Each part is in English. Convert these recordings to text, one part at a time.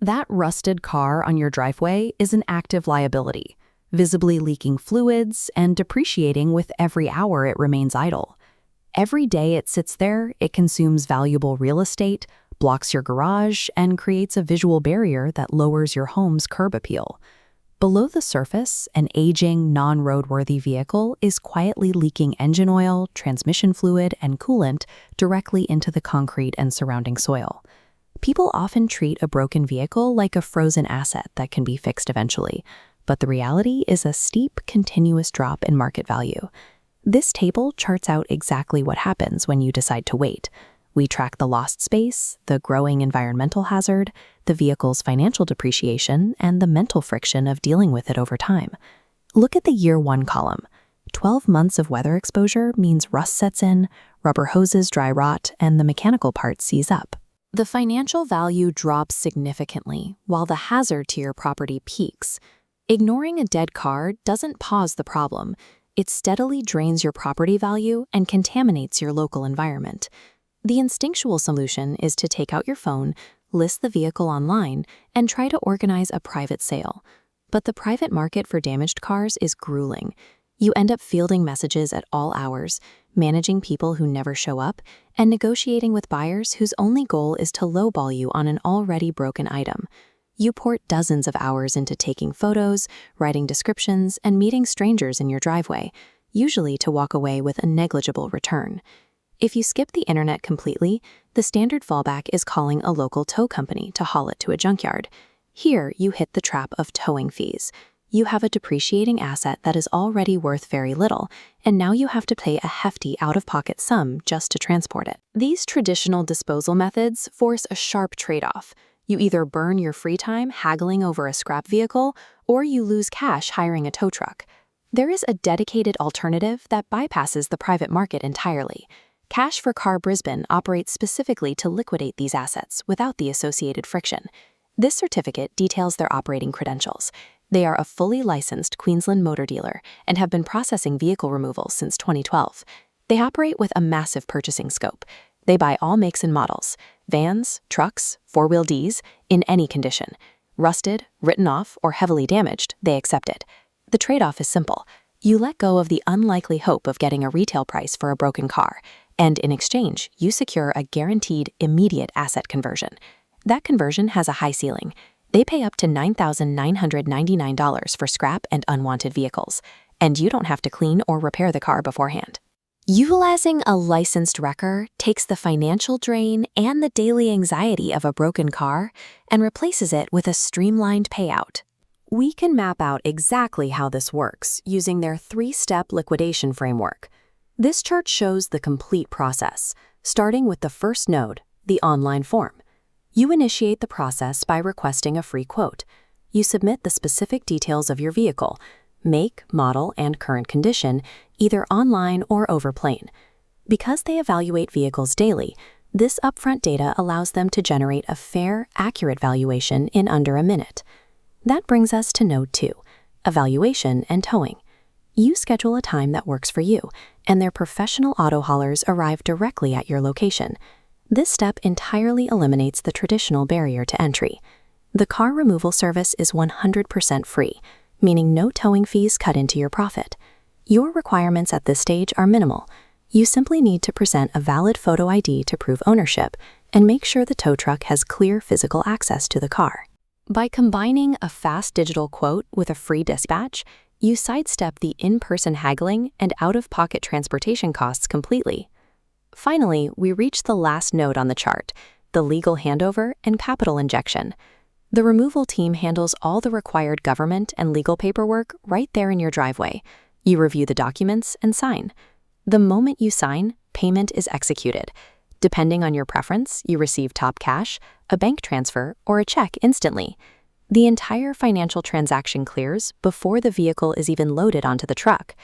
That rusted car on your driveway is an active liability, visibly leaking fluids and depreciating with every hour it remains idle. Every day it sits there, it consumes valuable real estate, blocks your garage, and creates a visual barrier that lowers your home's curb appeal. Below the surface, an aging, non-roadworthy vehicle is quietly leaking engine oil, transmission fluid, and coolant directly into the concrete and surrounding soil. People often treat a broken vehicle like a frozen asset that can be fixed eventually, but the reality is a steep, continuous drop in market value. This table charts out exactly what happens when you decide to wait. We track the lost space, the growing environmental hazard, the vehicle's financial depreciation, and the mental friction of dealing with it over time. Look at the year 1 column. 12 months of weather exposure means rust sets in, rubber hoses dry rot, and the mechanical parts seize up. The financial value drops significantly, while the hazard to your property peaks. Ignoring a dead car doesn't pause the problem. It steadily drains your property value and contaminates your local environment. The instinctual solution is to take out your phone, list the vehicle online, and try to organize a private sale. But the private market for damaged cars is grueling. You end up fielding messages at all hours, managing people who never show up, and negotiating with buyers whose only goal is to lowball you on an already broken item. You pour dozens of hours into taking photos, writing descriptions, and meeting strangers in your driveway, usually to walk away with a negligible return. If you skip the internet completely, the standard fallback is calling a local tow company to haul it to a junkyard. Here, you hit the trap of towing fees. You have a depreciating asset that is already worth very little, and now you have to pay a hefty out-of-pocket sum just to transport it. These traditional disposal methods force a sharp trade-off. You either burn your free time haggling over a scrap vehicle, or you lose cash hiring a tow truck. There is a dedicated alternative that bypasses the private market entirely. Cash for Car Brisbane operates specifically to liquidate these assets without the associated friction. This certificate details their operating credentials. They are a fully licensed Queensland motor dealer and have been processing vehicle removals since 2012. They operate with a massive purchasing scope. They buy all makes and models, vans, trucks, 4-wheel Ds, in any condition. Rusted, written off, or heavily damaged, they accept it. The trade-off is simple. You let go of the unlikely hope of getting a retail price for a broken car, and in exchange, you secure a guaranteed, immediate asset conversion. That conversion has a high ceiling. They pay up to $9,999 for scrap and unwanted vehicles, and you don't have to clean or repair the car beforehand. Utilizing a licensed wrecker takes the financial drain and the daily anxiety of a broken car and replaces it with a streamlined payout. We can map out exactly how this works using their 3-step liquidation framework. This chart shows the complete process, starting with the first node, the online form. You initiate the process by requesting a free quote. You submit the specific details of your vehicle, make, model, and current condition, either online or over plane. Because they evaluate vehicles daily, this upfront data allows them to generate a fair, accurate valuation in under a minute. That brings us to Node 2, evaluation and towing. You schedule a time that works for you, and their professional auto haulers arrive directly at your location. This step entirely eliminates the traditional barrier to entry. The car removal service is 100% free, meaning no towing fees cut into your profit. Your requirements at this stage are minimal. You simply need to present a valid photo ID to prove ownership and make sure the tow truck has clear physical access to the car. By combining a fast digital quote with a free dispatch, you sidestep the in-person haggling and out-of-pocket transportation costs completely. Finally, we reach the last node on the chart, the legal handover and capital injection. The removal team handles all the required government and legal paperwork right there in your driveway. You review the documents and sign. The moment you sign, payment is executed. Depending on your preference, you receive top cash, a bank transfer, or a check instantly. The entire financial transaction clears before the vehicle is even loaded onto the truck.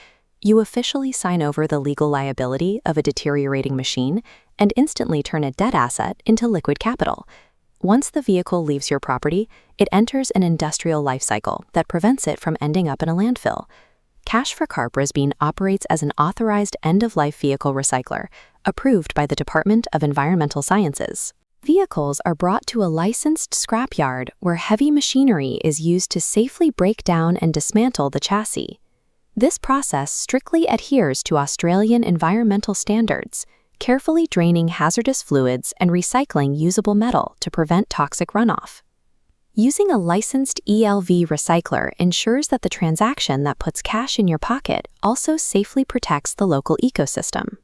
You officially sign over the legal liability of a deteriorating machine and instantly turn a dead asset into liquid capital. Once the vehicle leaves your property, it enters an industrial life cycle that prevents it from ending up in a landfill. Cash for Car Brisbane operates as an authorized end-of-life vehicle recycler, approved by the Department of Environmental Sciences. Vehicles are brought to a licensed scrapyard where heavy machinery is used to safely break down and dismantle the chassis. This process strictly adheres to Australian environmental standards, carefully draining hazardous fluids and recycling usable metal to prevent toxic runoff. Using a licensed ELV recycler ensures that the transaction that puts cash in your pocket also safely protects the local ecosystem.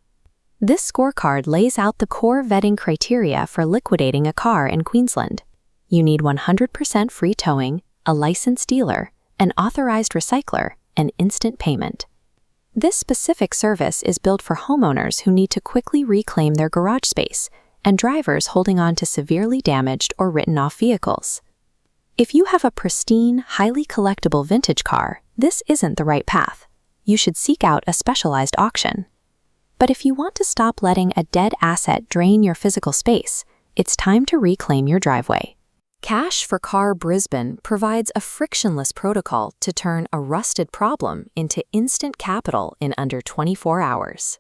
This scorecard lays out the core vetting criteria for liquidating a car in Queensland. You need 100% free towing, a licensed dealer, an authorized recycler, and instant payment. This specific service is built for homeowners who need to quickly reclaim their garage space and drivers holding on to severely damaged or written-off vehicles. If you have a pristine, highly collectible vintage car, this isn't the right path. You should seek out a specialized auction. But if you want to stop letting a dead asset drain your physical space, it's time to reclaim your driveway. Cash for Car Brisbane provides a frictionless protocol to turn a rusted problem into instant capital in under 24 hours.